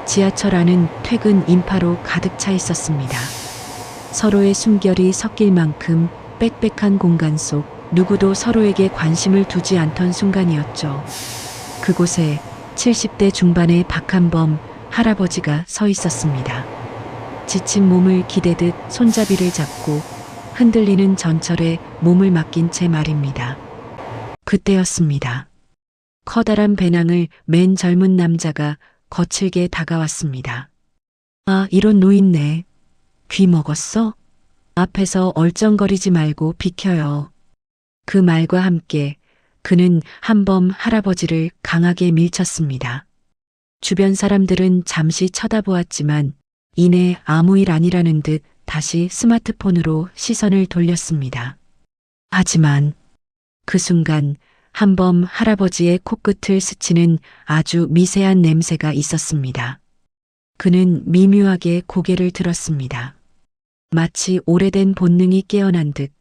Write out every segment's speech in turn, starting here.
지하철 안은 퇴근 인파로 가득 차 있었습니다. 서로의 숨결이 섞일 만큼 빽빽한 공간 속 누구도 서로에게 관심을 두지 않던 순간이었죠. 그곳에 70대 중반의 박한범 할아버지가 서 있었습니다. 지친 몸을 기대듯 손잡이를 잡고 흔들리는 전철에 몸을 맡긴 채 말입니다. 그때였습니다. 커다란 배낭을 맨 젊은 남자가 거칠게 다가왔습니다. 아, 이런 노인네. 귀 먹었어? 앞에서 얼쩡거리지 말고 비켜요. 그 말과 함께 그는 한범 할아버지를 강하게 밀쳤습니다. 주변 사람들은 잠시 쳐다보았지만 이내 아무 일 아니라는 듯 다시 스마트폰으로 시선을 돌렸습니다. 하지만 그 순간 한범 할아버지의 코끝을 스치는 아주 미세한 냄새가 있었습니다. 그는 미묘하게 고개를 들었습니다. 마치 오래된 본능이 깨어난 듯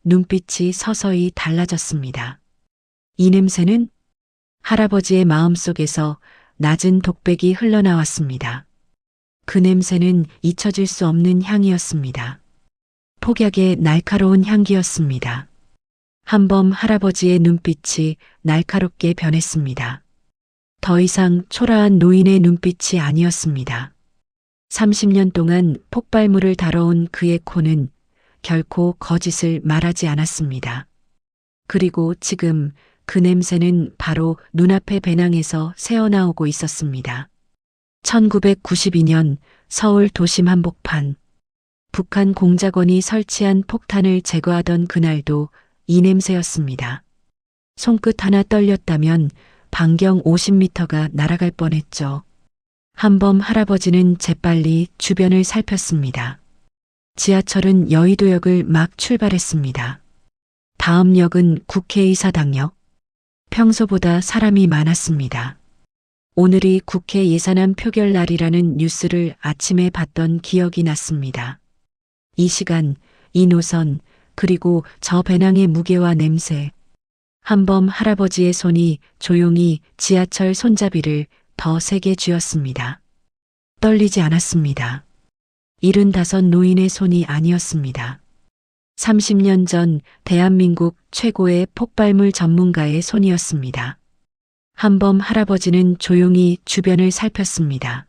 눈빛이 서서히 달라졌습니다. 이 냄새는 할아버지의 마음속에서 낮은 독백이 흘러나왔습니다. 그 냄새는 잊혀질 수 없는 향이었습니다. 폭약의 날카로운 향기였습니다. 한범 할아버지의 눈빛이 날카롭게 변했습니다. 더 이상 초라한 노인의 눈빛이 아니었습니다. 30년 동안 폭발물을 다뤄온 그의 코는 결코 거짓을 말하지 않았습니다. 그리고 지금 그 냄새는 바로 눈앞의 배낭에서 새어나오고 있었습니다. 1992년 서울 도심 한복판. 북한 공작원이 설치한 폭탄을 제거하던 그날도 이 냄새였습니다. 손끝 하나 떨렸다면 반경 50m가 날아갈 뻔했죠. 한범 할아버지는 재빨리 주변을 살폈습니다. 지하철은 여의도역을 막 출발했습니다. 다음 역은 국회의사당역. 평소보다 사람이 많았습니다. 오늘이 국회 예산안 표결 날이라는 뉴스를 아침에 봤던 기억이 났습니다. 이 시간, 이 노선, 그리고 저 배낭의 무게와 냄새. 한범 할아버지의 손이 조용히 지하철 손잡이를 더 세게 쥐었습니다. 떨리지 않았습니다. 75 노인의 손이 아니었습니다. 30년 전 대한민국 최고의 폭발물 전문가의 손이었습니다. 한범 할아버지는 조용히 주변을 살폈습니다.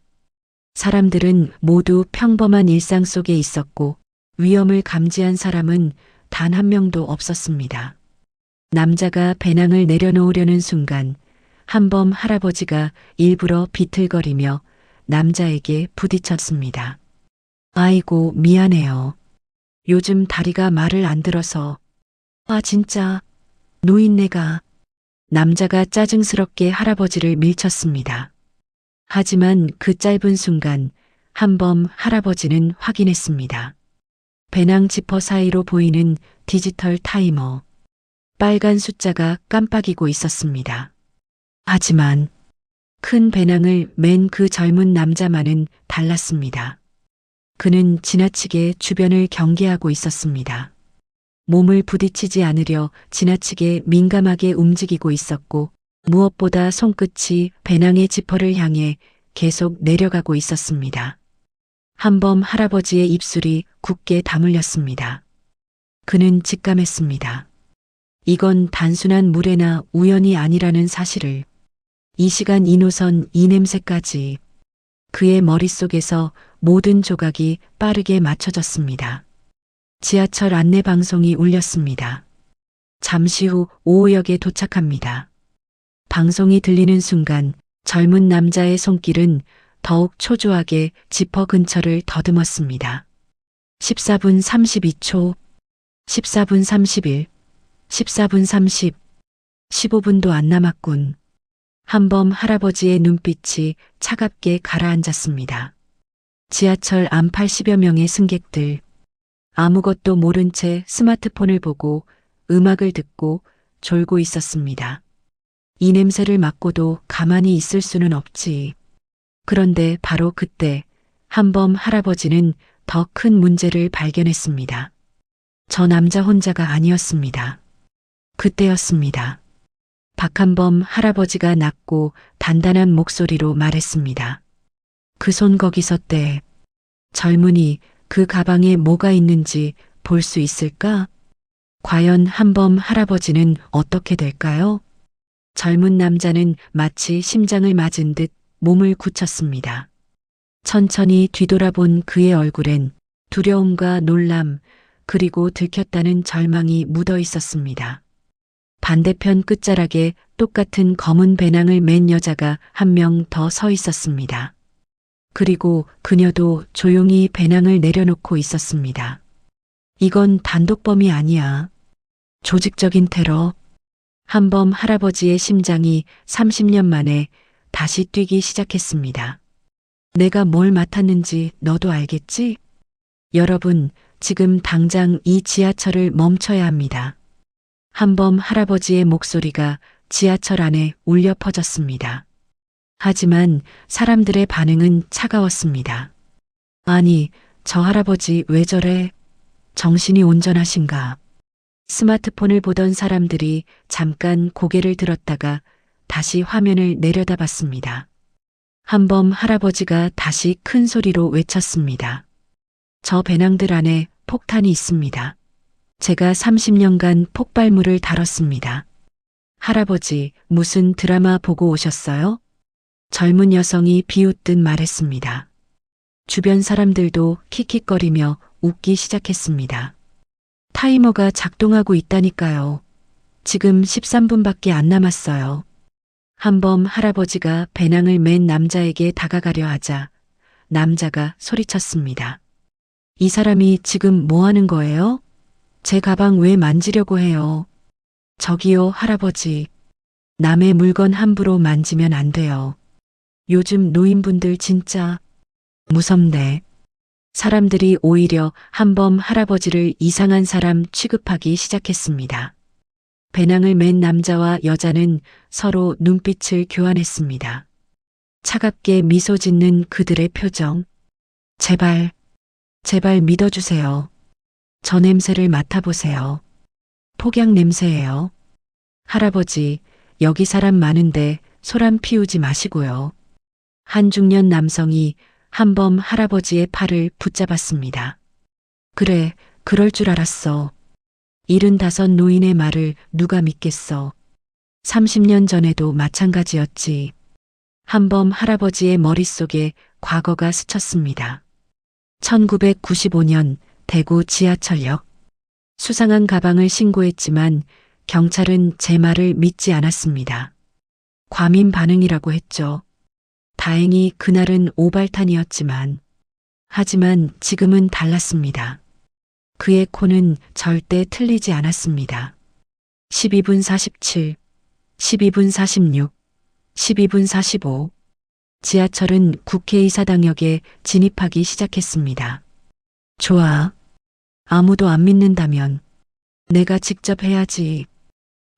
사람들은 모두 평범한 일상 속에 있었고 위험을 감지한 사람은 단 한 명도 없었습니다. 남자가 배낭을 내려놓으려는 순간 한범 할아버지가 일부러 비틀거리며 남자에게 부딪혔습니다. 아이고, 미안해요. 요즘 다리가 말을 안 들어서. 아, 진짜. 노인네가. 남자가 짜증스럽게 할아버지를 밀쳤습니다. 하지만 그 짧은 순간 한범 할아버지는 확인했습니다. 배낭 지퍼 사이로 보이는 디지털 타이머. 빨간 숫자가 깜빡이고 있었습니다. 하지만 큰 배낭을 맨 그 젊은 남자만은 달랐습니다. 그는 지나치게 주변을 경계하고 있었습니다. 몸을 부딪히지 않으려 지나치게 민감하게 움직이고 있었고 무엇보다 손끝이 배낭의 지퍼를 향해 계속 내려가고 있었습니다. 한범 할아버지의 입술이 굳게 다물렸습니다. 그는 직감했습니다. 이건 단순한 무례나 우연이 아니라는 사실을. 이 시간 이 노선 이 냄새까지. 그의 머릿속에서 모든 조각이 빠르게 맞춰졌습니다. 지하철 안내 방송이 울렸습니다. 잠시 후 5호역에 도착합니다. 방송이 들리는 순간 젊은 남자의 손길은 더욱 초조하게 지퍼 근처를 더듬었습니다. 14분 32초, 14분 31, 14분 30, 15분도 안 남았군. 한범 할아버지의 눈빛이 차갑게 가라앉았습니다. 지하철 안 80여 명의 승객들. 아무것도 모른 채 스마트폰을 보고 음악을 듣고 졸고 있었습니다. 이 냄새를 맡고도 가만히 있을 수는 없지. 그런데 바로 그때 한범 할아버지는 더 큰 문제를 발견했습니다. 저 남자 혼자가 아니었습니다. 그때였습니다. 박한범 할아버지가 낮고 단단한 목소리로 말했습니다. 그 손 거기서 떼. 젊은이, 그 가방에 뭐가 있는지 볼 수 있을까? 과연 한범 할아버지는 어떻게 될까요? 젊은 남자는 마치 심장을 맞은 듯 몸을 굳혔습니다. 천천히 뒤돌아본 그의 얼굴엔 두려움과 놀람, 그리고 들켰다는 절망이 묻어 있었습니다. 반대편 끝자락에 똑같은 검은 배낭을 맨 여자가 한 명 더 서 있었습니다. 그리고 그녀도 조용히 배낭을 내려놓고 있었습니다. 이건 단독범이 아니야. 조직적인 테러. 한범 할아버지의 심장이 30년 만에 다시 뛰기 시작했습니다. 내가 뭘 맡았는지 너도 알겠지? 여러분, 지금 당장 이 지하철을 멈춰야 합니다. 한범 할아버지의 목소리가 지하철 안에 울려 퍼졌습니다. 하지만 사람들의 반응은 차가웠습니다. 아니, 저 할아버지 왜 저래? 정신이 온전하신가? 스마트폰을 보던 사람들이 잠깐 고개를 들었다가 다시 화면을 내려다봤습니다. 한범 할아버지가 다시 큰 소리로 외쳤습니다. 저 배낭들 안에 폭탄이 있습니다. 제가 30년간 폭발물을 다뤘습니다. 할아버지, 무슨 드라마 보고 오셨어요? 젊은 여성이 비웃듯 말했습니다. 주변 사람들도 킥킥거리며 웃기 시작했습니다. 타이머가 작동하고 있다니까요. 지금 13분밖에 안 남았어요. 한범 할아버지가 배낭을 맨 남자에게 다가가려 하자 남자가 소리쳤습니다. 이 사람이 지금 뭐 하는 거예요? 제 가방 왜 만지려고 해요? 저기요, 할아버지. 남의 물건 함부로 만지면 안 돼요. 요즘 노인분들 진짜 무섭네. 사람들이 오히려 한범 할아버지를 이상한 사람 취급하기 시작했습니다. 배낭을 맨 남자와 여자는 서로 눈빛을 교환했습니다. 차갑게 미소 짓는 그들의 표정. 제발, 제발 믿어주세요. 저 냄새를 맡아보세요. 폭약 냄새예요. 할아버지, 여기 사람 많은데 소란 피우지 마시고요. 한 중년 남성이 한범 할아버지의 팔을 붙잡았습니다. 그래, 그럴 줄 알았어. 75 노인의 말을 누가 믿겠어. 30년 전에도 마찬가지였지. 한범 할아버지의 머릿속에 과거가 스쳤습니다. 1995년 대구 지하철역. 수상한 가방을 신고했지만 경찰은 제 말을 믿지 않았습니다. 과민 반응이라고 했죠. 다행히 그날은 오발탄이었지만, 하지만 지금은 달랐습니다. 그의 코는 절대 틀리지 않았습니다. 12분 47, 12분 46, 12분 45. 지하철은 국회의사당역에 진입하기 시작했습니다. 좋아. 아무도 안 믿는다면 내가 직접 해야지.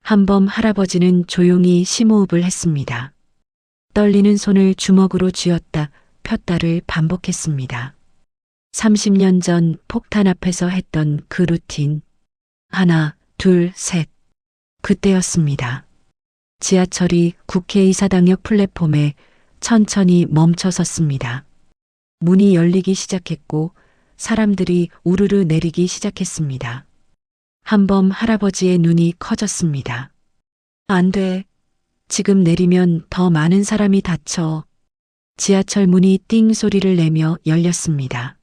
한범 할아버지는 조용히 심호흡을 했습니다. 떨리는 손을 주먹으로 쥐었다 폈다를 반복했습니다. 30년 전 폭탄 앞에서 했던 그 루틴. 하나, 둘, 셋. 그때였습니다. 지하철이 국회의사당역 플랫폼에 천천히 멈춰 섰습니다. 문이 열리기 시작했고 사람들이 우르르 내리기 시작했습니다. 한범 할아버지의 눈이 커졌습니다. 안 돼. 지금 내리면 더 많은 사람이 다쳐. 지하철 문이 띵 소리를 내며 열렸습니다.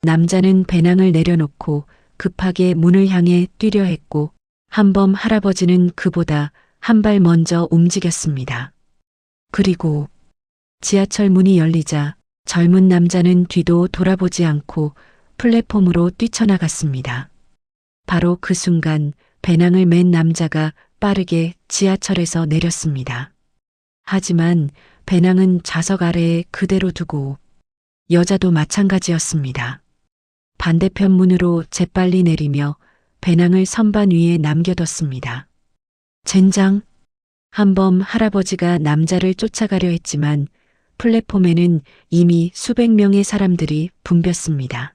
남자는 배낭을 내려놓고 급하게 문을 향해 뛰려 했고 한범 할아버지는 그보다 한 발 먼저 움직였습니다. 그리고 지하철 문이 열리자 젊은 남자는 뒤도 돌아보지 않고 플랫폼으로 뛰쳐나갔습니다. 바로 그 순간 배낭을 맨 남자가 빠르게 지하철에서 내렸습니다. 하지만 배낭은 좌석 아래에 그대로 두고 여자도 마찬가지였습니다. 반대편 문으로 재빨리 내리며 배낭을 선반 위에 남겨뒀습니다. 젠장! 한범 할아버지가 남자를 쫓아가려 했지만 플랫폼에는 이미 수백 명의 사람들이 붐볐습니다.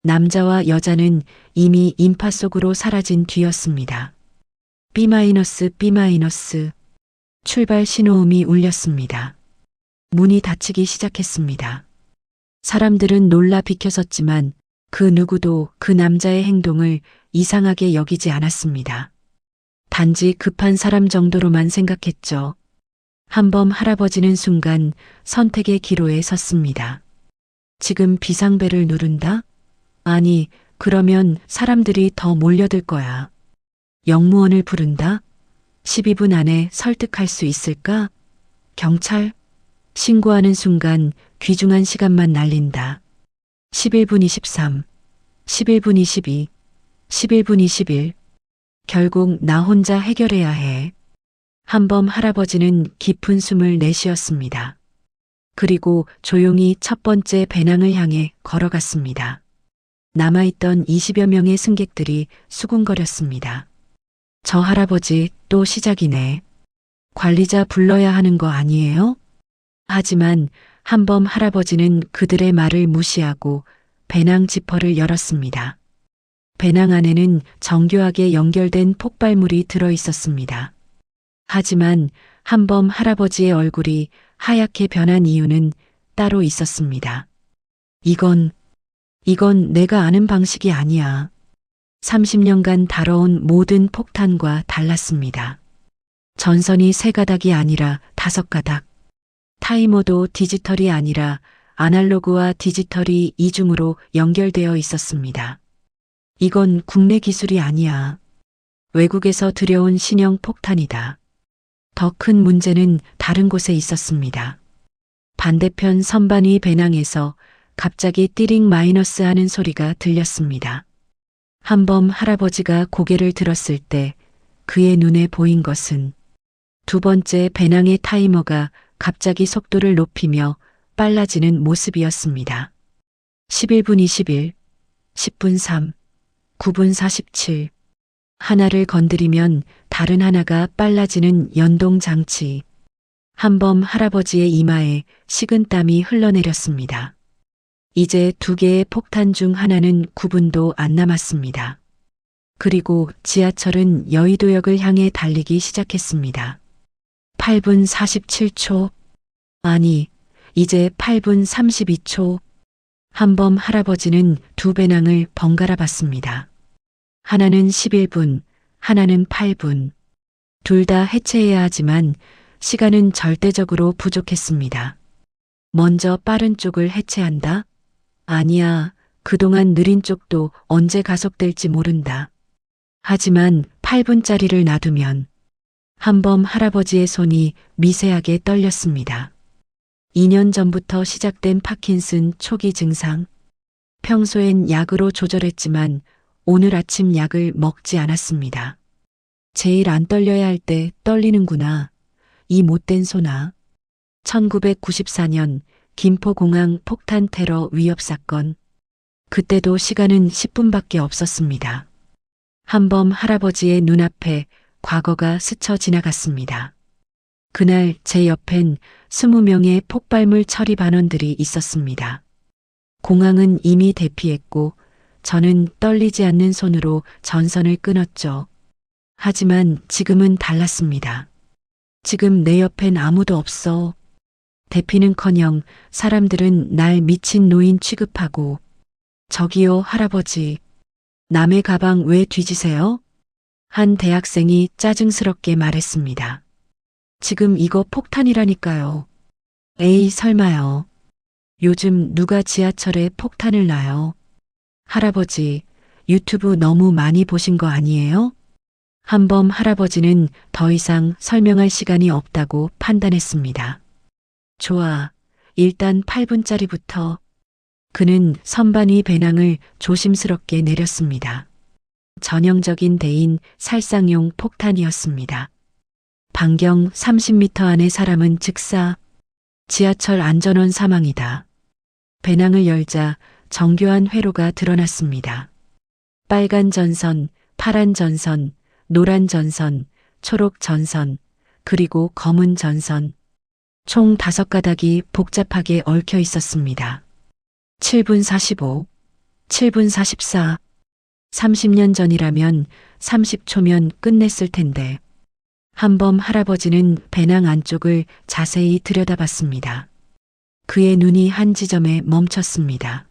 남자와 여자는 이미 인파 속으로 사라진 뒤였습니다. B-B- 출발 신호음이 울렸습니다. 문이 닫히기 시작했습니다. 사람들은 놀라 비켜섰지만 그 누구도 그 남자의 행동을 이상하게 여기지 않았습니다. 단지 급한 사람 정도로만 생각했죠. 한범 할아버지는 순간 선택의 기로에 섰습니다. 지금 비상벨을 누른다? 아니, 그러면 사람들이 더 몰려들 거야. 영무원을 부른다? 12분 안에 설득할 수 있을까? 경찰? 신고하는 순간 귀중한 시간만 날린다. 11분 23, 11분 22, 11분 21. 결국 나 혼자 해결해야 해. 한범 할아버지는 깊은 숨을 내쉬었습니다. 그리고 조용히 첫 번째 배낭을 향해 걸어갔습니다. 남아있던 20여 명의 승객들이 수군거렸습니다. 저 할아버지 또 시작이네. 관리자 불러야 하는 거 아니에요? 하지만 한범 할아버지는 그들의 말을 무시하고 배낭 지퍼를 열었습니다. 배낭 안에는 정교하게 연결된 폭발물이 들어 있었습니다. 하지만 한범 할아버지의 얼굴이 하얗게 변한 이유는 따로 있었습니다. 이건 내가 아는 방식이 아니야. 30년간 다뤄온 모든 폭탄과 달랐습니다. 전선이 3가닥이 아니라 5가닥. 타이머도 디지털이 아니라 아날로그와 디지털이 이중으로 연결되어 있었습니다. 이건 국내 기술이 아니야. 외국에서 들여온 신형 폭탄이다. 더 큰 문제는 다른 곳에 있었습니다. 반대편 선반위 배낭에서 갑자기 띠링 마이너스 하는 소리가 들렸습니다. 한범 할아버지가 고개를 들었을 때 그의 눈에 보인 것은 두 번째 배낭의 타이머가 갑자기 속도를 높이며 빨라지는 모습이었습니다. 11분 21, 10분 3, 9분 47. 하나를 건드리면 다른 하나가 빨라지는 연동 장치. 한범 할아버지의 이마에 식은땀이 흘러내렸습니다. 이제 2개의 폭탄 중 하나는 9분도 안 남았습니다. 그리고 지하철은 여의도역을 향해 달리기 시작했습니다. 8분 47초. 아니, 이제 8분 32초. 한범 할아버지는 2 배낭을 번갈아 봤습니다. 하나는 11분, 하나는 8분. 둘 다 해체해야 하지만 시간은 절대적으로 부족했습니다. 먼저 빠른 쪽을 해체한다? 아니야, 그동안 느린 쪽도 언제 가속될지 모른다. 하지만 8분짜리를 놔두면 한범 할아버지의 손이 미세하게 떨렸습니다. 2년 전부터 시작된 파킨슨 초기 증상. 평소엔 약으로 조절했지만 오늘 아침 약을 먹지 않았습니다. 제일 안 떨려야 할 때 떨리는구나. 이 못된 소나. 1994년 김포공항 폭탄 테러 위협 사건. 그때도 시간은 10분밖에 없었습니다. 한범 할아버지의 눈앞에 과거가 스쳐 지나갔습니다. 그날 제 옆엔 20명의 폭발물 처리 반원들이 있었습니다. 공항은 이미 대피했고 저는 떨리지 않는 손으로 전선을 끊었죠. 하지만 지금은 달랐습니다. 지금 내 옆엔 아무도 없어. 대피는커녕 사람들은 날 미친 노인 취급하고 저기요 할아버지, 남의 가방 왜 뒤지세요? 한 대학생이 짜증스럽게 말했습니다. 지금 이거 폭탄이라니까요. 에이 설마요. 요즘 누가 지하철에 폭탄을 놔요? 할아버지, 유튜브 너무 많이 보신 거 아니에요? 한범 할아버지는 더 이상 설명할 시간이 없다고 판단했습니다. 좋아, 일단 8분짜리부터. 그는 선반위 배낭을 조심스럽게 내렸습니다. 전형적인 대인 살상용 폭탄이었습니다. 반경 30m 안의 사람은 즉사. 지하철 안전원 사망이다. 배낭을 열자 정교한 회로가 드러났습니다. 빨간 전선, 파란 전선, 노란 전선, 초록 전선, 그리고 검은 전선. 총 5가닥이 복잡하게 얽혀 있었습니다. 7분 45, 7분 44. 30년 전이라면 30초면 끝냈을 텐데. 한범 할아버지는 배낭 안쪽을 자세히 들여다봤습니다. 그의 눈이 한 지점에 멈췄습니다.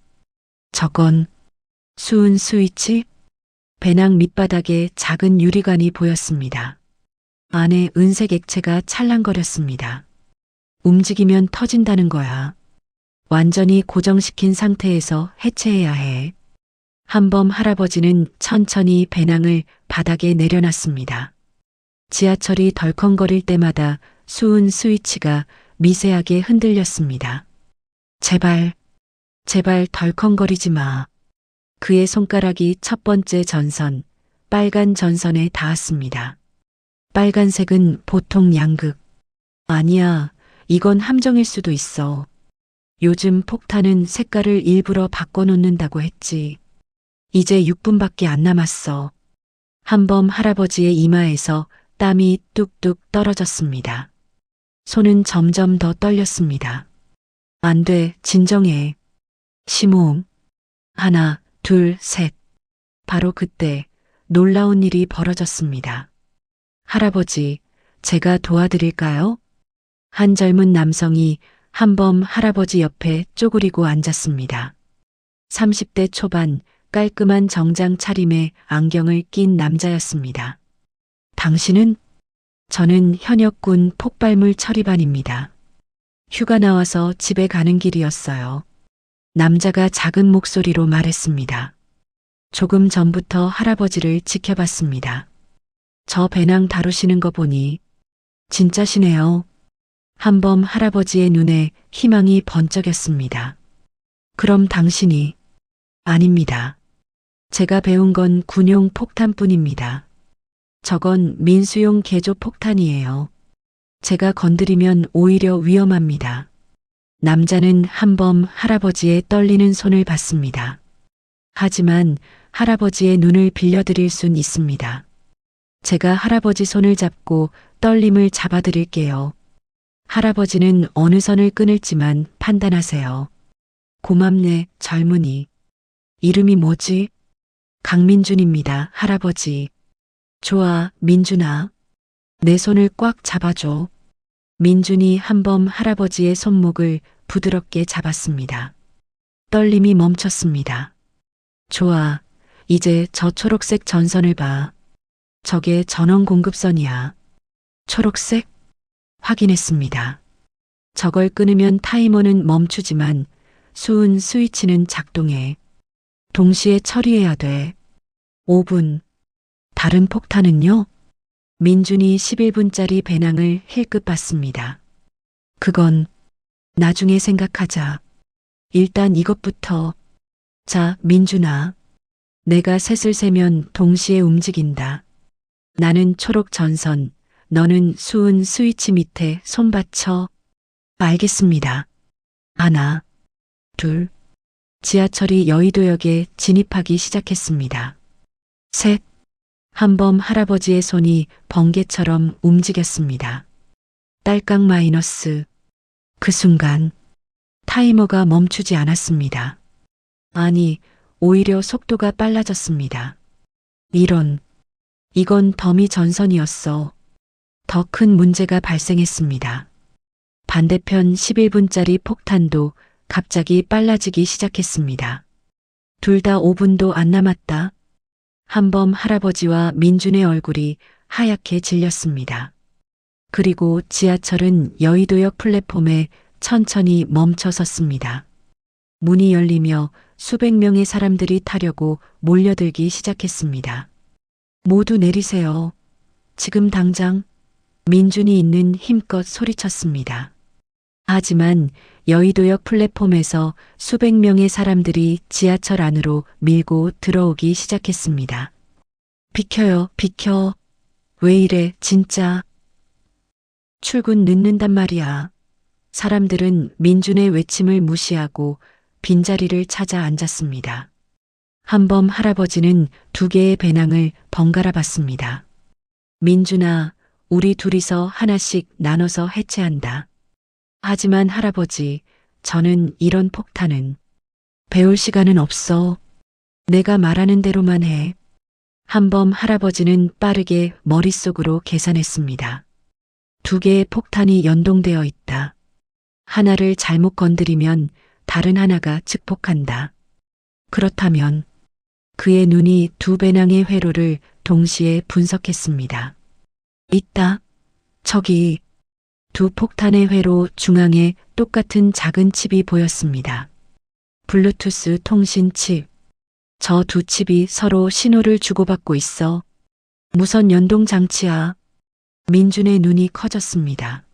저건 수은 스위치? 배낭 밑바닥에 작은 유리관이 보였습니다. 안에 은색 액체가 찰랑거렸습니다. 움직이면 터진다는 거야. 완전히 고정시킨 상태에서 해체해야 해. 한범 할아버지는 천천히 배낭을 바닥에 내려놨습니다. 지하철이 덜컹거릴 때마다 수은 스위치가 미세하게 흔들렸습니다. 제발, 제발 덜컹거리지 마. 그의 손가락이 첫 번째 전선, 빨간 전선에 닿았습니다. 빨간색은 보통 양극. 아니야, 이건 함정일 수도 있어. 요즘 폭탄은 색깔을 일부러 바꿔놓는다고 했지. 이제 6분밖에 안 남았어. 한범 할아버지의 이마에서 땀이 뚝뚝 떨어졌습니다. 손은 점점 더 떨렸습니다. 안 돼, 진정해. 심호흡. 하나, 둘, 셋. 바로 그때 놀라운 일이 벌어졌습니다. 할아버지, 제가 도와드릴까요? 한 젊은 남성이 한범 할아버지 옆에 쪼그리고 앉았습니다. 30대 초반 깔끔한 정장 차림에 안경을 낀 남자였습니다. 당신은? 저는 현역군 폭발물 처리반입니다. 휴가 나와서 집에 가는 길이었어요. 남자가 작은 목소리로 말했습니다. 조금 전부터 할아버지를 지켜봤습니다. 저 배낭 다루시는 거 보니 진짜시네요. 한범 할아버지의 눈에 희망이 번쩍였습니다. 그럼 당신이? 아닙니다. 제가 배운 건 군용 폭탄뿐입니다. 저건 민수용 개조 폭탄이에요. 제가 건드리면 오히려 위험합니다. 남자는 한범 할아버지의 떨리는 손을 봤습니다. 하지만 할아버지의 눈을 빌려드릴 순 있습니다. 제가 할아버지 손을 잡고 떨림을 잡아드릴게요. 할아버지는 어느 선을 끊을지만 판단하세요. 고맙네, 젊은이. 이름이 뭐지? 강민준입니다, 할아버지. 좋아, 민준아. 내 손을 꽉 잡아줘. 민준이 한범 할아버지의 손목을 부드럽게 잡았습니다. 떨림이 멈췄습니다. 좋아, 이제 저 초록색 전선을 봐. 저게 전원 공급선이야. 초록색? 확인했습니다. 저걸 끊으면 타이머는 멈추지만 수은 스위치는 작동해. 동시에 처리해야 돼. 5분. 다른 폭탄은요? 민준이 11분짜리 배낭을 힐끗 봤습니다. 그건 나중에 생각하자. 일단 이것부터. 자, 민준아. 내가 셋을 세면 동시에 움직인다. 나는 초록 전선, 너는 수은 스위치 밑에 손 받쳐. 알겠습니다. 하나, 둘. 지하철이 여의도역에 진입하기 시작했습니다. 셋. 한범 할아버지의 손이 번개처럼 움직였습니다. 딸깍 마이너스. 그 순간 타이머가 멈추지 않았습니다. 아니, 오히려 속도가 빨라졌습니다. 이건 더미 전선이었어. 더 큰 문제가 발생했습니다. 반대편 11분짜리 폭탄도 갑자기 빨라지기 시작했습니다. 둘 다 5분도 안 남았다. 한범 할아버지와 민준의 얼굴이 하얗게 질렸습니다. 그리고 지하철은 여의도역 플랫폼에 천천히 멈춰 섰습니다. 문이 열리며 수백 명의 사람들이 타려고 몰려들기 시작했습니다. 모두 내리세요. 지금 당장. 민준이 있는 힘껏 소리쳤습니다. 하지만 여의도역 플랫폼에서 수백 명의 사람들이 지하철 안으로 밀고 들어오기 시작했습니다. 비켜요, 비켜. 왜 이래, 진짜. 출근 늦는단 말이야. 사람들은 민준의 외침을 무시하고 빈자리를 찾아 앉았습니다. 한범 할아버지는 2개의 배낭을 번갈아 봤습니다. 민준아, 우리 둘이서 하나씩 나눠서 해체한다. 하지만 할아버지, 저는 이런 폭탄은 배울 시간은 없어. 내가 말하는 대로만 해. 한범 할아버지는 빠르게 머릿속으로 계산했습니다. 2개의 폭탄이 연동되어 있다. 하나를 잘못 건드리면 다른 하나가 증폭한다. 그렇다면 그의 눈이 두 배낭의 회로를 동시에 분석했습니다. 있다. 저기 두 폭탄의 회로 중앙에 똑같은 작은 칩이 보였습니다. 블루투스 통신 칩. 저 두 칩이 서로 신호를 주고받고 있어. 무선 연동 장치야. 민준의 눈이 커졌습니다.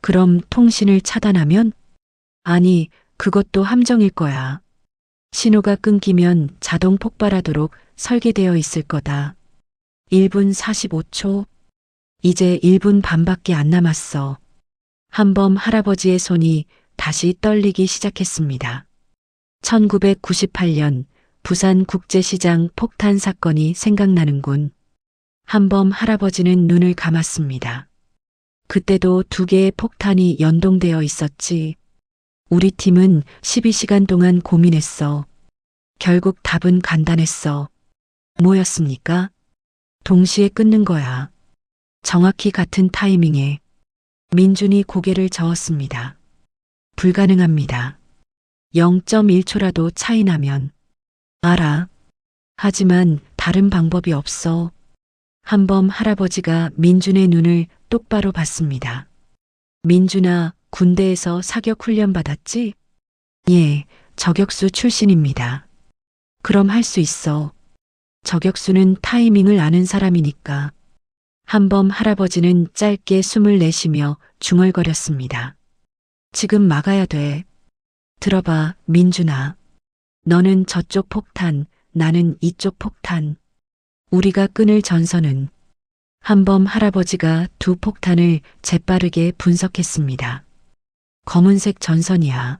그럼 통신을 차단하면? 아니, 그것도 함정일 거야. 신호가 끊기면 자동 폭발하도록 설계되어 있을 거다. 1분 45초. 이제 1분 반밖에 안 남았어. 한범 할아버지의 손이 다시 떨리기 시작했습니다. 1998년 부산국제시장 폭탄 사건이 생각나는군. 한범 할아버지는 눈을 감았습니다. 그때도 두 개의 폭탄이 연동되어 있었지. 우리 팀은 12시간 동안 고민했어. 결국 답은 간단했어. 뭐였습니까? 동시에 끊는 거야. 정확히 같은 타이밍에. 민준이 고개를 저었습니다. 불가능합니다. 0.1초라도 차이 나면. 알아. 하지만 다른 방법이 없어. 한범 할아버지가 민준의 눈을 똑바로 봤습니다. 민준아, 군대에서 사격 훈련 받았지? 예, 저격수 출신입니다. 그럼 할 수 있어. 저격수는 타이밍을 아는 사람이니까. 한범 할아버지는 짧게 숨을 내쉬며 중얼거렸습니다. 지금 막아야 돼. 들어봐, 민준아. 너는 저쪽 폭탄, 나는 이쪽 폭탄. 우리가 끊을 전선은. 한범 할아버지가 두 폭탄을 재빠르게 분석했습니다. 검은색 전선이야.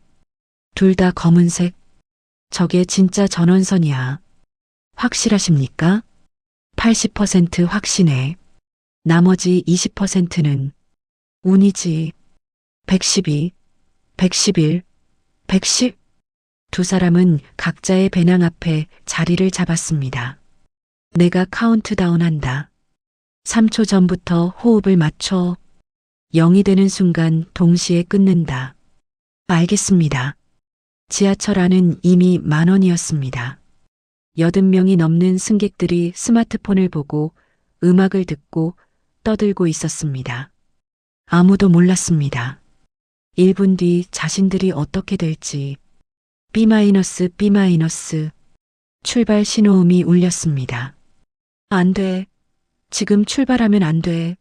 둘 다 검은색. 저게 진짜 전원선이야. 확실하십니까? 80% 확신해. 나머지 20%는 운이지. 112, 111, 110. 두 사람은 각자의 배낭 앞에 자리를 잡았습니다. 내가 카운트다운 한다. 3초 전부터 호흡을 맞춰. 0이 되는 순간 동시에 끊는다. 알겠습니다. 지하철 안은 이미 만원이었습니다. 80명이 넘는 승객들이 스마트폰을 보고 음악을 듣고 떠들고 있었습니다. 아무도 몰랐습니다. 1분 뒤 자신들이 어떻게 될지. B-, B-. 출발 신호음이 울렸습니다. 안 돼. 지금 출발하면 안 돼.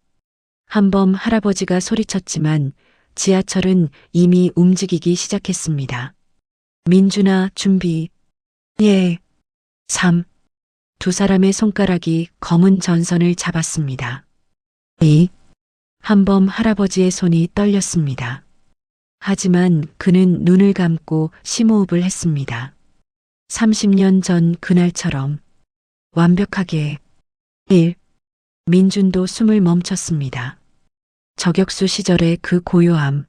한범 할아버지가 소리쳤지만 지하철은 이미 움직이기 시작했습니다. 민준아, 준비. 예. 3. 두 사람의 손가락이 검은 전선을 잡았습니다. 2. 한범 할아버지의 손이 떨렸습니다. 하지만 그는 눈을 감고 심호흡을 했습니다. 30년 전 그날처럼 완벽하게. 1. 민준도 숨을 멈췄습니다. 저격수 시절의 그 고요함.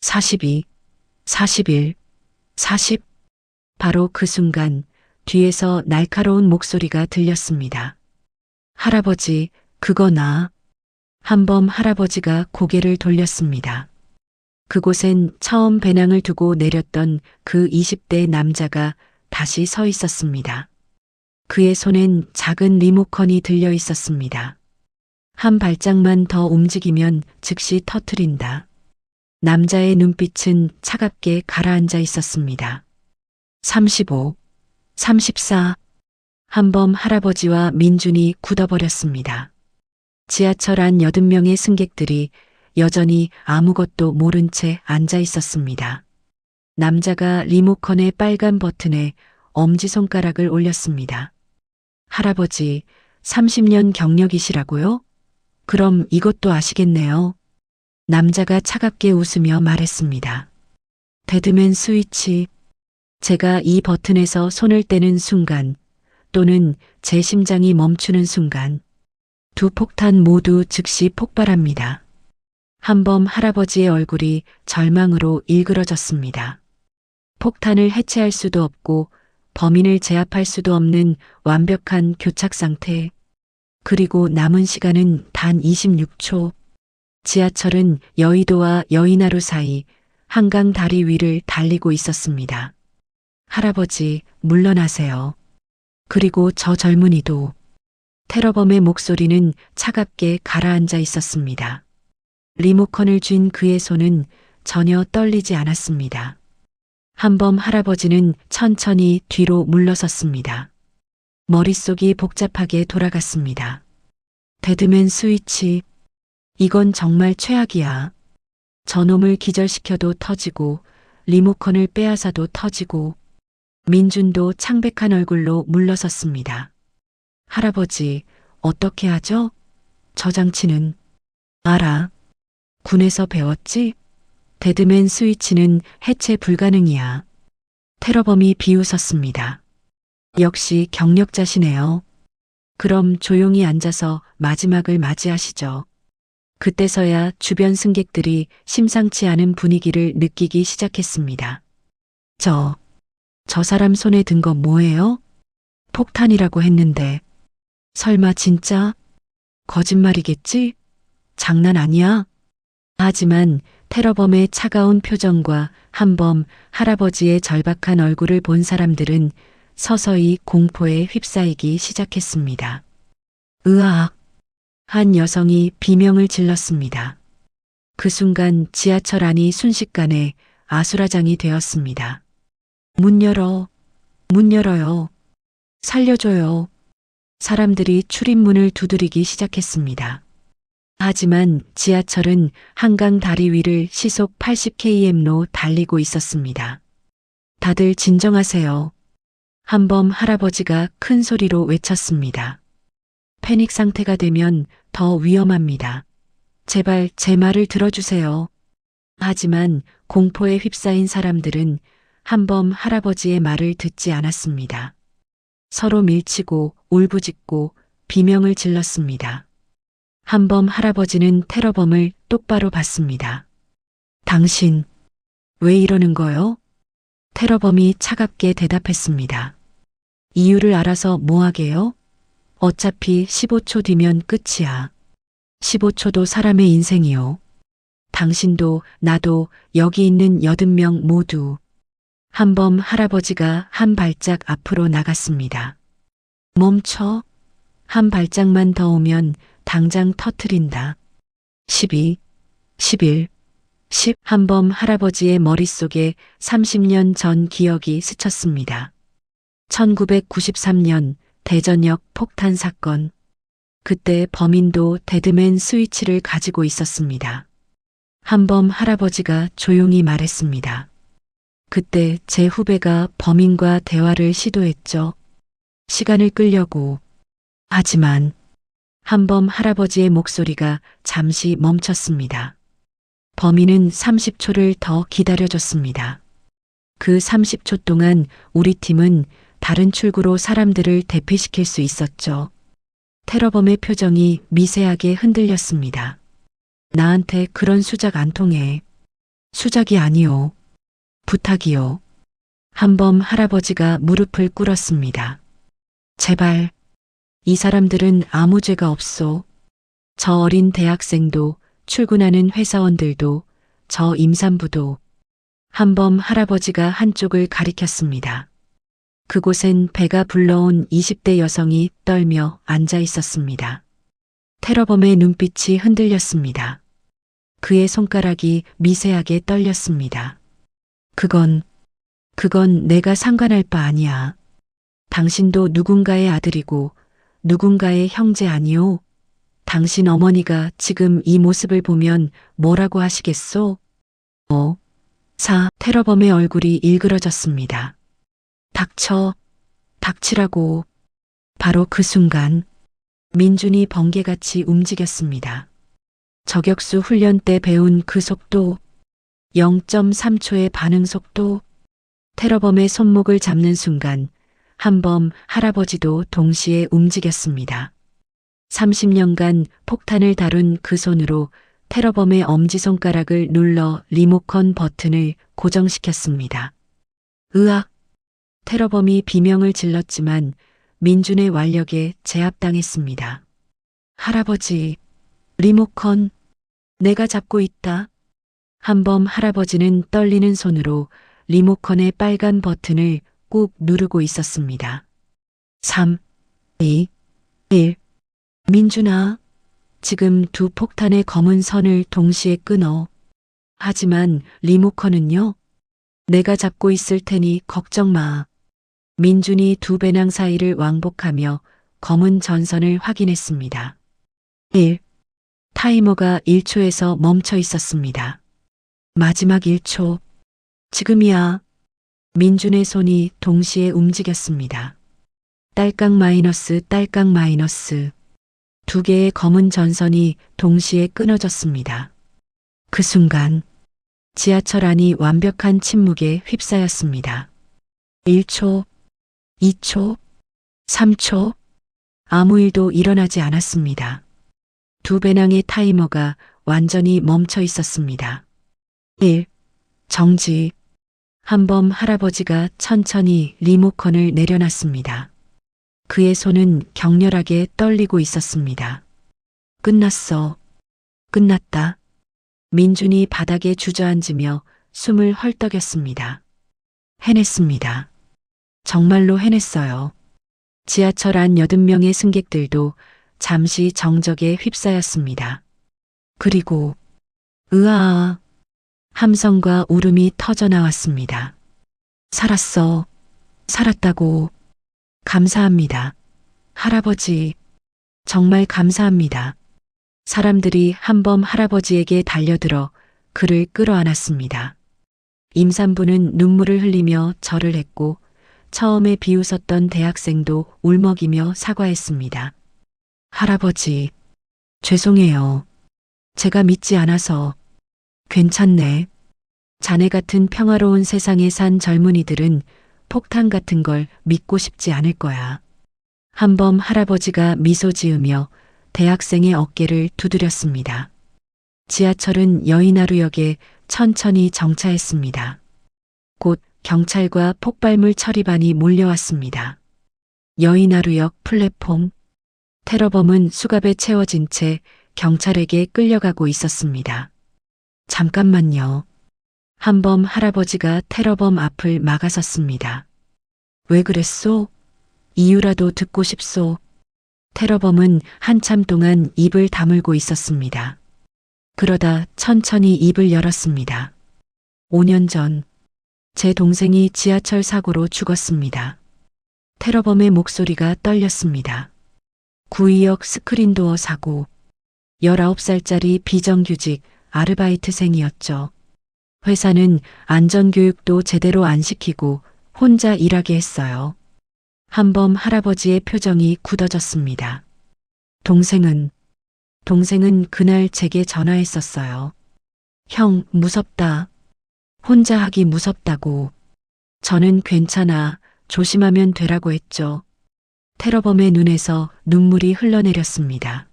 42, 41, 40. 바로 그 순간 뒤에서 날카로운 목소리가 들렸습니다. 할아버지, 그거 나. 한범 할아버지가 고개를 돌렸습니다. 그곳엔 처음 배낭을 두고 내렸던 그 20대 남자가 다시 서 있었습니다. 그의 손엔 작은 리모컨이 들려 있었습니다. 한 발짝만 더 움직이면 즉시 터트린다. 남자의 눈빛은 차갑게 가라앉아 있었습니다. 35, 34. 한범 할아버지와 민준이 굳어버렸습니다. 지하철 안 80명의 승객들이 여전히 아무것도 모른 채 앉아 있었습니다. 남자가 리모컨의 빨간 버튼에 엄지손가락을 올렸습니다. 할아버지, 30년 경력이시라고요? 그럼 이것도 아시겠네요. 남자가 차갑게 웃으며 말했습니다. 데드맨 스위치. 제가 이 버튼에서 손을 떼는 순간 또는 제 심장이 멈추는 순간 두 폭탄 모두 즉시 폭발합니다. 한범 할아버지의 얼굴이 절망으로 일그러졌습니다. 폭탄을 해체할 수도 없고 범인을 제압할 수도 없는 완벽한 교착 상태. 그리고 남은 시간은 단 26초. 지하철은 여의도와 여의나루 사이 한강 다리 위를 달리고 있었습니다. 할아버지, 물러나세요. 그리고 저 젊은이도. 테러범의 목소리는 차갑게 가라앉아 있었습니다. 리모컨을 쥔 그의 손은 전혀 떨리지 않았습니다. 한범 할아버지는 천천히 뒤로 물러섰습니다. 머릿속이 복잡하게 돌아갔습니다. 데드맨 스위치. 이건 정말 최악이야. 저놈을 기절시켜도 터지고 리모컨을 빼앗아도 터지고. 민준도 창백한 얼굴로 물러섰습니다. 할아버지, 어떻게 하죠? 저 장치는. 알아. 군에서 배웠지? 데드맨 스위치는 해체 불가능이야. 테러범이 비웃었습니다. 역시 경력자시네요. 그럼 조용히 앉아서 마지막을 맞이하시죠. 그때서야 주변 승객들이 심상치 않은 분위기를 느끼기 시작했습니다. 저 사람 손에 든 거 뭐예요? 폭탄이라고 했는데. 설마 진짜? 거짓말이겠지? 장난 아니야? 하지만 테러범의 차가운 표정과 한범 할아버지의 절박한 얼굴을 본 사람들은 서서히 공포에 휩싸이기 시작했습니다. 으악! 한 여성이 비명을 질렀습니다. 그 순간 지하철 안이 순식간에 아수라장이 되었습니다. 문 열어, 문 열어요. 살려줘요. 사람들이 출입문을 두드리기 시작했습니다. 하지만 지하철은 한강 다리 위를 시속 80km로 달리고 있었습니다. 다들 진정하세요. 한범 할아버지가 큰 소리로 외쳤습니다. 패닉 상태가 되면 더 위험합니다. 제발 제 말을 들어주세요. 하지만 공포에 휩싸인 사람들은 한범 할아버지의 말을 듣지 않았습니다. 서로 밀치고 울부짖고 비명을 질렀습니다. 한범 할아버지는 테러범을 똑바로 봤습니다. 당신, 왜 이러는 거요? 테러범이 차갑게 대답했습니다. 이유를 알아서 뭐하게요? 어차피 15초 뒤면 끝이야. 15초도 사람의 인생이요. 당신도 나도 여기 있는 80명 모두. 한범 할아버지가 한 발짝 앞으로 나갔습니다. 멈춰. 한 발짝만 더 오면 당장 터트린다. 12, 11, 10. 한범 할아버지의 머릿속에 30년 전 기억이 스쳤습니다. 1993년 대전역 폭탄 사건. 그때 범인도 데드맨 스위치를 가지고 있었습니다. 한범 할아버지가 조용히 말했습니다. 그때 제 후배가 범인과 대화를 시도했죠. 시간을 끌려고. 하지만 한범 할아버지의 목소리가 잠시 멈췄습니다. 범인은 30초를 더 기다려줬습니다. 그 30초 동안 우리 팀은 다른 출구로 사람들을 대피시킬 수 있었죠. 테러범의 표정이 미세하게 흔들렸습니다. 나한테 그런 수작 안 통해. 수작이 아니요. 부탁이요. 한범 할아버지가 무릎을 꿇었습니다. 제발. 이 사람들은 아무 죄가 없소. 저 어린 대학생도, 출근하는 회사원들도, 저 임산부도. 한범 할아버지가 한쪽을 가리켰습니다. 그곳엔 배가 불러온 20대 여성이 떨며 앉아 있었습니다. 테러범의 눈빛이 흔들렸습니다. 그의 손가락이 미세하게 떨렸습니다. 그건 내가 상관할 바 아니야. 당신도 누군가의 아들이고 누군가의 형제 아니오? 당신 어머니가 지금 이 모습을 보면 뭐라고 하시겠소? 테러범의 얼굴이 일그러졌습니다. 닥쳐, 닥치라고. 바로 그 순간 민준이 번개같이 움직였습니다. 저격수 훈련 때 배운 그 속도, 0.3초의 반응 속도. 테러범의 손목을 잡는 순간 한범 할아버지도 동시에 움직였습니다. 30년간 폭탄을 다룬 그 손으로 테러범의 엄지손가락을 눌러 리모컨 버튼을 고정시켰습니다. 으악! 테러범이 비명을 질렀지만 민준의 완력에 제압당했습니다. 할아버지, 리모컨, 내가 잡고 있다. 한범 할아버지는 떨리는 손으로 리모컨의 빨간 버튼을 꾹 누르고 있었습니다. 3, 2, 1. 민준아, 지금 두 폭탄의 검은 선을 동시에 끊어. 하지만 리모컨은요? 내가 잡고 있을 테니 걱정 마. 민준이 두 배낭 사이를 왕복하며 검은 전선을 확인했습니다. 1. 타이머가 1초에서 멈춰 있었습니다. 마지막 1초. 지금이야. 민준의 손이 동시에 움직였습니다. 딸깍 마이너스 딸깍 마이너스. 두 개의 검은 전선이 동시에 끊어졌습니다. 그 순간 지하철 안이 완벽한 침묵에 휩싸였습니다. 1초, 2초, 3초. 아무 일도 일어나지 않았습니다. 두 배낭의 타이머가 완전히 멈춰 있었습니다. 1. 정지. 한범 할아버지가 천천히 리모컨을 내려놨습니다. 그의 손은 격렬하게 떨리고 있었습니다. 끝났어. 끝났다. 민준이 바닥에 주저앉으며 숨을 헐떡였습니다. 해냈습니다. 정말로 해냈어요. 지하철 안 80명의 승객들도 잠시 정적에 휩싸였습니다. 그리고 으아 함성과 울음이 터져 나왔습니다. 살았어. 살았다고. 감사합니다. 할아버지. 정말 감사합니다. 사람들이 한범 할아버지에게 달려들어 그를 끌어안았습니다. 임산부는 눈물을 흘리며 절을 했고 처음에 비웃었던 대학생도 울먹이며 사과했습니다. 할아버지, 죄송해요. 제가 믿지 않아서. 괜찮네. 자네 같은 평화로운 세상에 산 젊은이들은 폭탄 같은 걸 믿고 싶지 않을 거야. 한범 할아버지가 미소 지으며 대학생의 어깨를 두드렸습니다. 지하철은 여의나루역에 천천히 정차했습니다. 곧 경찰과 폭발물 처리반이 몰려왔습니다. 여의나루역 플랫폼. 테러범은 수갑에 채워진 채 경찰에게 끌려가고 있었습니다. 잠깐만요. 한범 할아버지가 테러범 앞을 막아섰습니다. 왜 그랬소? 이유라도 듣고 싶소. 테러범은 한참 동안 입을 다물고 있었습니다. 그러다 천천히 입을 열었습니다. 5년 전, 제 동생이 지하철 사고로 죽었습니다. 테러범의 목소리가 떨렸습니다. 구의역 스크린도어 사고. 19살짜리 비정규직 아르바이트생이었죠. 회사는 안전교육도 제대로 안 시키고 혼자 일하게 했어요. 한범 할아버지의 표정이 굳어졌습니다. 동생은 그날 제게 전화했었어요. 형, 무섭다. 혼자 하기 무섭다고. 저는 괜찮아. 조심하면 되라고 했죠. 테러범의 눈에서 눈물이 흘러내렸습니다.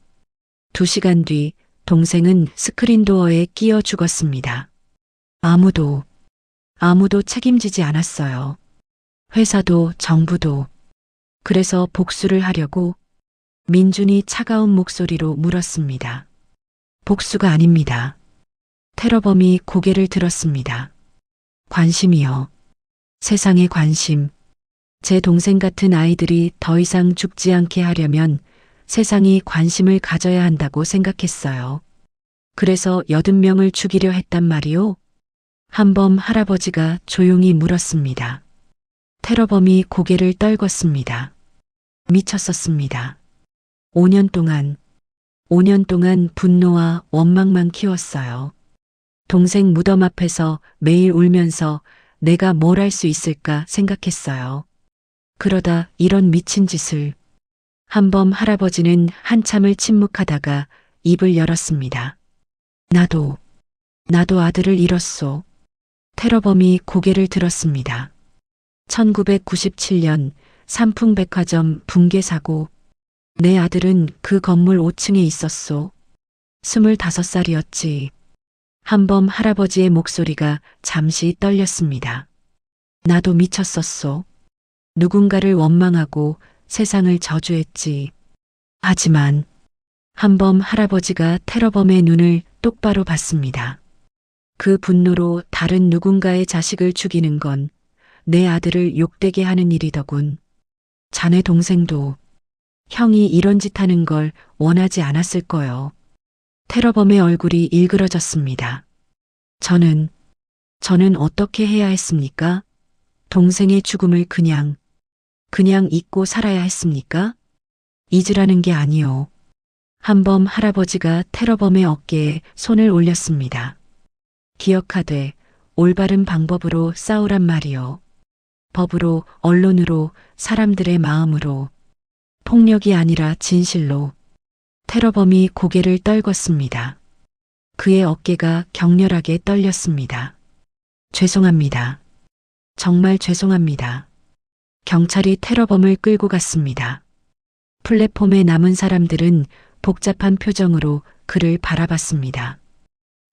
2시간 뒤 동생은 스크린도어에 끼어 죽었습니다. 아무도 책임지지 않았어요. 회사도 정부도. 그래서 복수를 하려고. 민준이 차가운 목소리로 물었습니다. 복수가 아닙니다. 테러범이 고개를 들었습니다. 관심이요. 세상의 관심. 제 동생 같은 아이들이 더 이상 죽지 않게 하려면 세상이 관심을 가져야 한다고 생각했어요. 그래서 80명을 죽이려 했단 말이오? 한범 할아버지가 조용히 물었습니다. 테러범이 고개를 떨궜습니다. 미쳤었습니다. 5년 동안 분노와 원망만 키웠어요. 동생 무덤 앞에서 매일 울면서 내가 뭘 할 수 있을까 생각했어요. 그러다 이런 미친 짓을. 한범 할아버지는 한참을 침묵하다가 입을 열었습니다. 나도 아들을 잃었소. 테러범이 고개를 들었습니다. 1997년 삼풍백화점 붕괴 사고. 내 아들은 그 건물 5층에 있었소. 25살이었지. 한범 할아버지의 목소리가 잠시 떨렸습니다. 나도 미쳤었소. 누군가를 원망하고 세상을 저주했지. 하지만 한범 할아버지가 테러범의 눈을 똑바로 봤습니다. 그 분노로 다른 누군가의 자식을 죽이는 건 내 아들을 욕되게 하는 일이더군. 자네 동생도 형이 이런 짓 하는 걸 원하지 않았을 거요. 테러범의 얼굴이 일그러졌습니다. 저는 어떻게 해야 했습니까? 동생의 죽음을 그냥 잊고 살아야 했습니까? 잊으라는 게 아니요. 한범 할아버지가 테러범의 어깨에 손을 올렸습니다. 기억하되 올바른 방법으로 싸우란 말이요. 법으로, 언론으로, 사람들의 마음으로. 폭력이 아니라 진실로. 테러범이 고개를 떨궜습니다. 그의 어깨가 격렬하게 떨렸습니다. 죄송합니다. 정말 죄송합니다. 경찰이 테러범을 끌고 갔습니다. 플랫폼에 남은 사람들은 복잡한 표정으로 그를 바라봤습니다.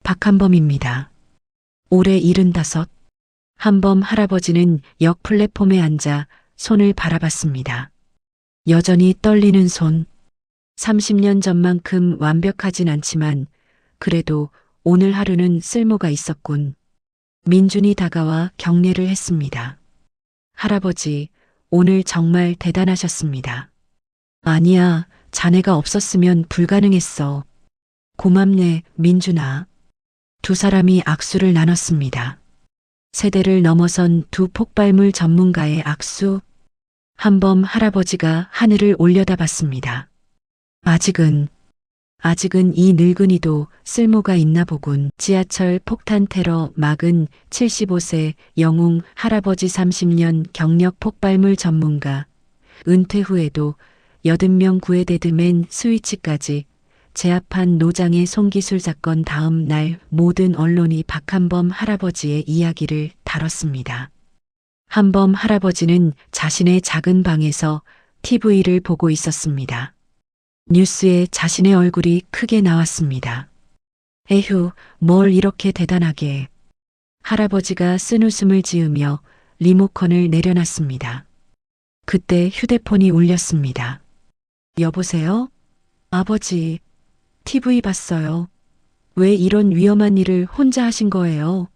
박한범입니다. 올해 75. 한범 할아버지는 역 플랫폼에 앉아 손을 바라봤습니다. 여전히 떨리는 손. 30년 전만큼 완벽하진 않지만 그래도 오늘 하루는 쓸모가 있었군. 민준이 다가와 경례를 했습니다. 할아버지, 오늘 정말 대단하셨습니다. 아니야, 자네가 없었으면 불가능했어. 고맙네, 민준아. 두 사람이 악수를 나눴습니다. 세대를 넘어선 두 폭발물 전문가의 악수. 한범 할아버지가 하늘을 올려다봤습니다. 아직은 이 늙은이도 쓸모가 있나 보군. 지하철 폭탄 테러 막은 75세 영웅 할아버지 30년 경력 폭발물 전문가. 은퇴 후에도 80명 구해대드 맨 스위치까지 제압한 노장의 손기술 사건 다음 날 모든 언론이 박한범 할아버지의 이야기를 다뤘습니다. 한범 할아버지는 자신의 작은 방에서 TV를 보고 있었습니다. 뉴스에 자신의 얼굴이 크게 나왔습니다. 에휴, 뭘 이렇게 대단하게. 할아버지가 쓴웃음을 지으며 리모컨을 내려놨습니다. 그때 휴대폰이 울렸습니다. 여보세요? 아버지, TV 봤어요. 왜 이런 위험한 일을 혼자 하신 거예요?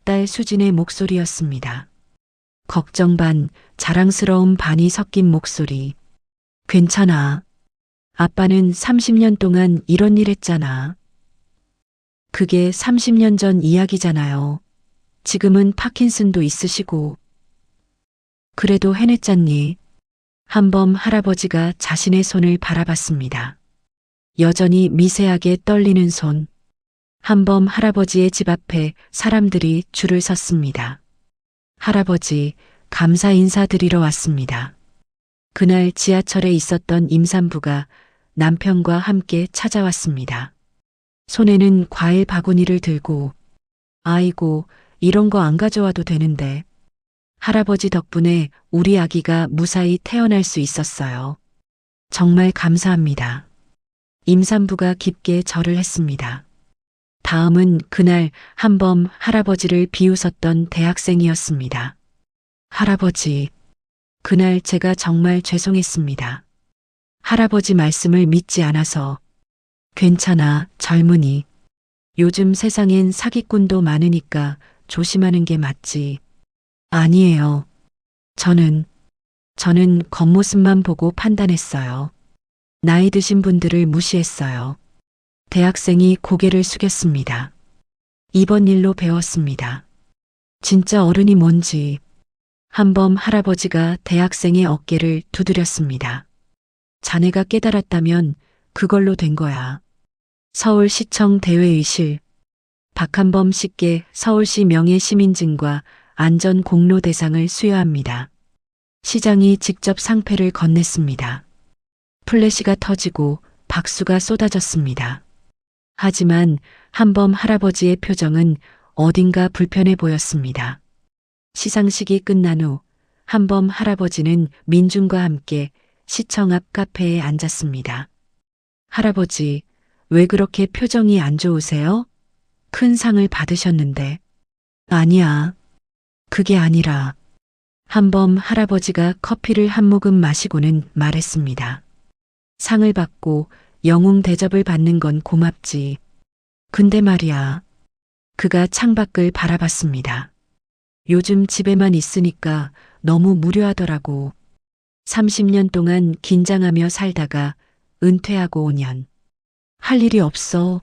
딸 수진의 목소리였습니다. 걱정 반, 자랑스러움 반이 섞인 목소리. 괜찮아. 아빠는 30년 동안 이런 일 했잖아. 그게 30년 전 이야기잖아요. 지금은 파킨슨도 있으시고. 그래도 해냈잖니. 한범 할아버지가 자신의 손을 바라봤습니다. 여전히 미세하게 떨리는 손. 한범 할아버지의 집 앞에 사람들이 줄을 섰습니다. 할아버지, 감사 인사드리러 왔습니다. 그날 지하철에 있었던 임산부가 남편과 함께 찾아왔습니다. 손에는 과일 바구니를 들고, 아이고, 이런 거 안 가져와도 되는데. 할아버지 덕분에 우리 아기가 무사히 태어날 수 있었어요. 정말 감사합니다. 임산부가 깊게 절을 했습니다. 다음은 그날 한범 할아버지를 비웃었던 대학생이었습니다. 할아버지, 그날 제가 정말 죄송했습니다. 할아버지 말씀을 믿지 않아서. 괜찮아, 젊은이. 요즘 세상엔 사기꾼도 많으니까 조심하는 게 맞지. 아니에요. 저는 겉모습만 보고 판단했어요. 나이 드신 분들을 무시했어요. 대학생이 고개를 숙였습니다. 이번 일로 배웠습니다. 진짜 어른이 뭔지. 한범 할아버지가 대학생의 어깨를 두드렸습니다. 자네가 깨달았다면 그걸로 된 거야. 서울시청 대회의실. 박한범 씨께 서울시 명예시민증과 안전공로 대상을 수여합니다. 시장이 직접 상패를 건넸습니다. 플래시가 터지고 박수가 쏟아졌습니다. 하지만 한범 할아버지의 표정은 어딘가 불편해 보였습니다. 시상식이 끝난 후 한범 할아버지는 민준과 함께 시청 앞 카페에 앉았습니다. 할아버지, 왜 그렇게 표정이 안 좋으세요? 큰 상을 받으셨는데. 아니야. 그게 아니라. 한범 할아버지가 커피를 한 모금 마시고는 말했습니다. 상을 받고 영웅 대접을 받는 건 고맙지. 근데 말이야. 그가 창밖을 바라봤습니다. 요즘 집에만 있으니까 너무 무료하더라고. 30년 동안 긴장하며 살다가 은퇴하고 5년. 할 일이 없어.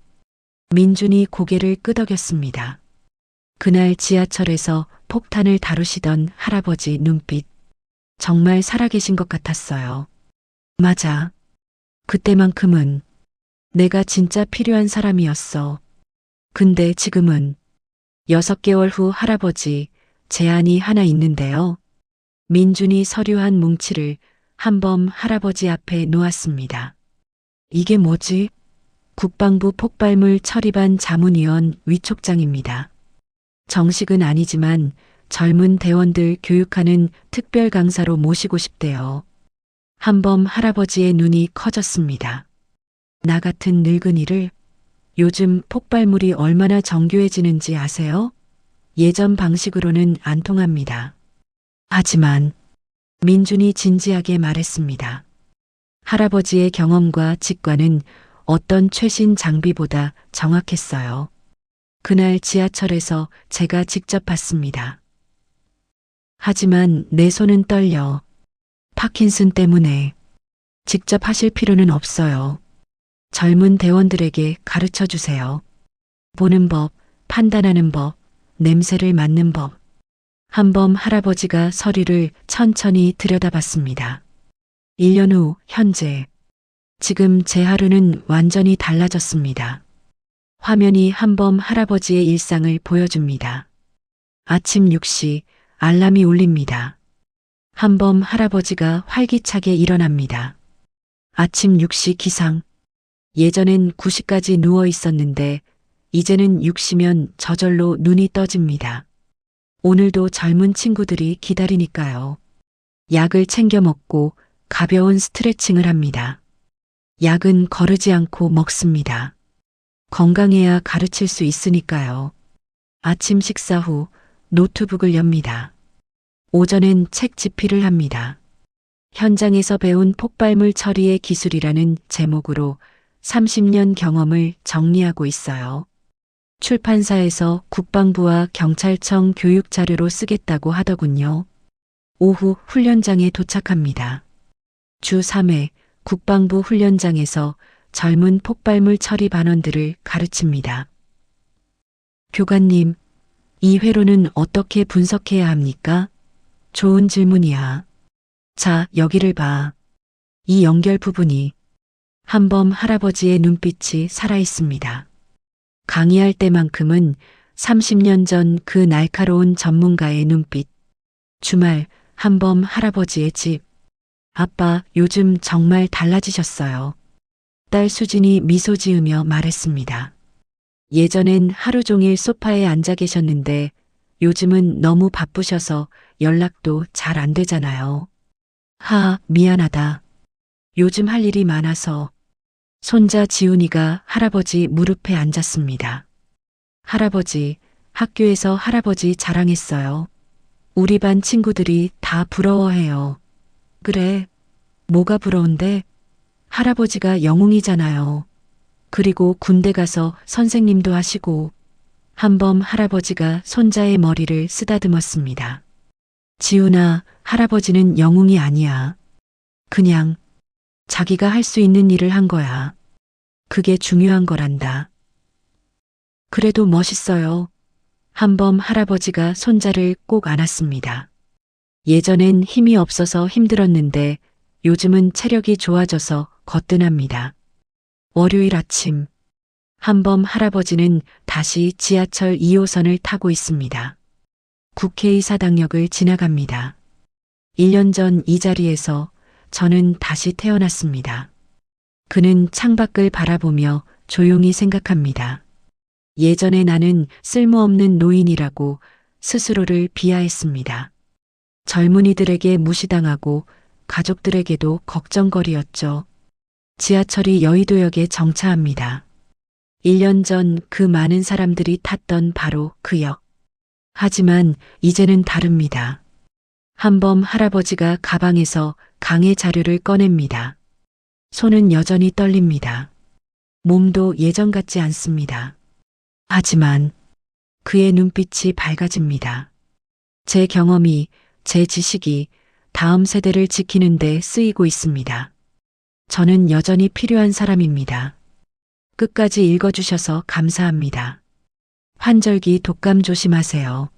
민준이 고개를 끄덕였습니다. 그날 지하철에서 폭탄을 다루시던 할아버지 눈빛. 정말 살아계신 것 같았어요. 맞아. 그때만큼은 내가 진짜 필요한 사람이었어. 근데 지금은 6개월 후 할아버지 제안이 하나 있는데요. 민준이 서류 한 뭉치를 한범 할아버지 앞에 놓았습니다. 이게 뭐지? 국방부 폭발물 처리반 자문위원 위촉장입니다. 정식은 아니지만 젊은 대원들 교육하는 특별 강사로 모시고 싶대요. 한범 할아버지의 눈이 커졌습니다. 나 같은 늙은이를 요즘 폭발물이 얼마나 정교해지는지 아세요? 예전 방식으로는 안 통합니다. 하지만 민준이 진지하게 말했습니다. 할아버지의 경험과 직관은 어떤 최신 장비보다 정확했어요. 그날 지하철에서 제가 직접 봤습니다. 하지만 내 손은 떨려. 파킨슨 때문에. 직접 하실 필요는 없어요. 젊은 대원들에게 가르쳐 주세요. 보는 법, 판단하는 법, 냄새를 맡는 법. 한범 할아버지가 서류를 천천히 들여다봤습니다. 1년 후 현재. 지금 제 하루는 완전히 달라졌습니다. 화면이 한범 할아버지의 일상을 보여줍니다. 아침 6시 알람이 울립니다. 한범 할아버지가 활기차게 일어납니다. 아침 6시 기상. 예전엔 9시까지 누워 있었는데 이제는 6시면 저절로 눈이 떠집니다. 오늘도 젊은 친구들이 기다리니까요. 약을 챙겨 먹고 가벼운 스트레칭을 합니다. 약은 거르지 않고 먹습니다. 건강해야 가르칠 수 있으니까요. 아침 식사 후 노트북을 엽니다. 오전엔 책 집필을 합니다. 현장에서 배운 폭발물 처리의 기술이라는 제목으로 30년 경험을 정리하고 있어요. 출판사에서 국방부와 경찰청 교육 자료로 쓰겠다고 하더군요. 오후 훈련장에 도착합니다. 주 3회 국방부 훈련장에서 젊은 폭발물 처리 반원들을 가르칩니다. 교관님, 이 회로는 어떻게 분석해야 합니까? 좋은 질문이야. 자, 여기를 봐. 이 연결 부분이. 한범 할아버지의 눈빛이 살아있습니다. 강의할 때만큼은 30년 전 그 날카로운 전문가의 눈빛. 주말 한범 할아버지의 집. 아빠, 요즘 정말 달라지셨어요. 딸 수진이 미소 지으며 말했습니다. 예전엔 하루 종일 소파에 앉아 계셨는데 요즘은 너무 바쁘셔서 연락도 잘 안 되잖아요. 미안하다. 요즘 할 일이 많아서. 손자 지훈이가 할아버지 무릎에 앉았습니다. 할아버지, 학교에서 할아버지 자랑했어요. 우리 반 친구들이 다 부러워해요. 그래, 뭐가 부러운데? 할아버지가 영웅이잖아요. 그리고 군대 가서 선생님도 하시고. 한범 할아버지가 손자의 머리를 쓰다듬었습니다. 지훈아, 할아버지는 영웅이 아니야. 그냥 자기가 할 수 있는 일을 한 거야. 그게 중요한 거란다. 그래도 멋있어요. 한범 할아버지가 손자를 꼭 안았습니다. 예전엔 힘이 없어서 힘들었는데 요즘은 체력이 좋아져서 거뜬합니다. 월요일 아침. 한범 할아버지는 다시 지하철 2호선을 타고 있습니다. 국회의사당역을 지나갑니다. 1년 전 이 자리에서 저는 다시 태어났습니다. 그는 창밖을 바라보며 조용히 생각합니다. 예전에 나는 쓸모없는 노인이라고 스스로를 비하했습니다. 젊은이들에게 무시당하고 가족들에게도 걱정거리였죠. 지하철이 여의도역에 정차합니다. 1년 전 그 많은 사람들이 탔던 바로 그 역. 하지만 이제는 다릅니다. 한범 할아버지가 가방에서 강의 자료를 꺼냅니다. 손은 여전히 떨립니다. 몸도 예전 같지 않습니다. 하지만 그의 눈빛이 밝아집니다. 제 경험이, 제 지식이 다음 세대를 지키는데 쓰이고 있습니다. 저는 여전히 필요한 사람입니다. 끝까지 읽어주셔서 감사합니다. 환절기 독감 조심하세요.